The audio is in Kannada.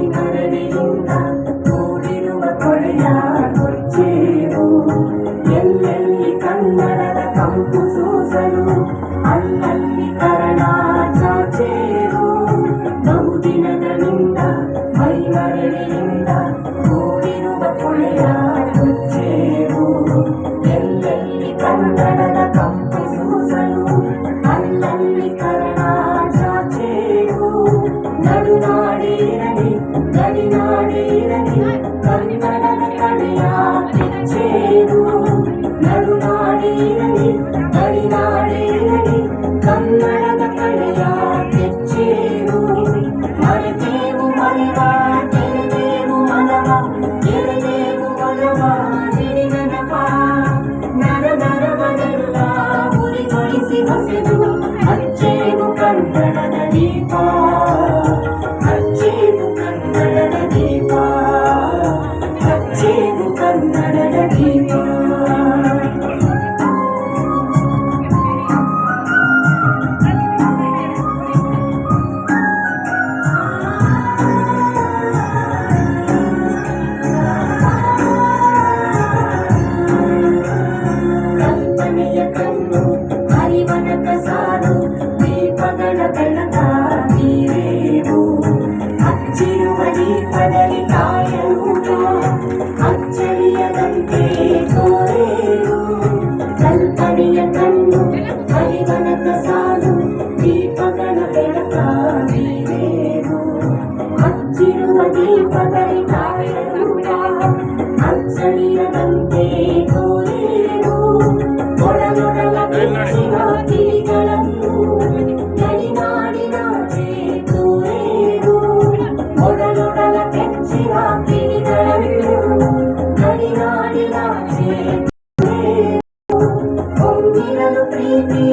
ಮರಳಿಯಿಂದ ಕೂಡಿರುವ ಕೊಳೆಯ ಕೊಚ್ಚೇವು ಎಲ್ಲೆಲ್ಲಿ ಕನ್ನಡದ ಕಂಪು ಸೂಸಲು ಅಲ್ಲಲ್ಲಿ ಕರಣ ಚಾಚೇವು ಬಹುದಿನಗಳಿಂದ ಮೈ ಮರಳಿಯಿಂದ ಕೂಡಿರುವ ಕೊಳೆಯ ಕೊಚ್ಚೇವು ಎಲ್ಲೆಲ್ಲಿ ಕನ್ನಡದ ಕಂಪು ಸೂಸಲು ಅಲ್ಲಲ್ಲಿ ಕರಣ ಚಾಚೇವು ನಡುನಾಡಿರಲಿ ಗಡಿನಾಡಿರಲಿ ಕನ್ನಡದ ಕಡೆಯ ಕಿಚ್ಚೇರು ನಡುನಾಡಿರಲಿ ಗಡಿನಾಡಿರಲಿ ಕನ್ನಡದ ಕಡೆಯ ಕಿಚ್ಚೇರು ಮರೆತೇವು ಮರೆವ ತೆರೆದೇವು ಮನವ ಎಳೆದೇವು ಒಲವ ಸಿಡಿ ನೆನಪ ನರ ನರವನೆಲ್ಲ ಉರಿಗೊಳಿಸಿ ಹೊಸೆದು ಹಚ್ಚೇವು ಕನ್ನಡದ ದೀಪ ಹಚ್ಚೇವು ಕನ್ನಡದ ದೀಪ ಹಚ್ಚೇವು ಕನ್ನಡದ ದೀಪ ಕಲ್ಪನೆಯ ಕಣ್ಣು ಹರಿವನಕ ಸಾಲು ದೀಪಗಳ ಬೆಳಕ ನೀರೇವು ಹಚ್ಚಿರುವ ದೀಪದಲ್ಲಿ ತಾಯ ರೂಪ ಅಚ್ಚಳಿಯದಂತೆ ತೋರೇವು ಕಲ್ಪನೆಯ ಕಣ್ಣು ಹರಿವನಕ ಸಾಲು ದೀಪಗಳ ಬೆಳಕ ನೀರೇವು ಹಚ್ಚಿರುವ ದೀಪದಲ್ಲಿ ತಾಯ ರೂಪ ಅಚ್ಚಳಿಯದಂತೆ ತೋರೇವು ಒಡಲೊಡಲ ಬೆಚ್ಚಿನ ಕಿಡಿಗಳನ್ನು ಗಡಿನಾಡಿನಾಚೆ ತೋರೇವು ಒಡಲೊಡಲ ಬೆಚ್ಚಿನ ಕಿಡಿಗಳನ್ನು ಗಡಿನಾಡಿನಾಚೆ ತೋರೇವು ಹೊಂದಿರಲು ಪ್ರೀತಿ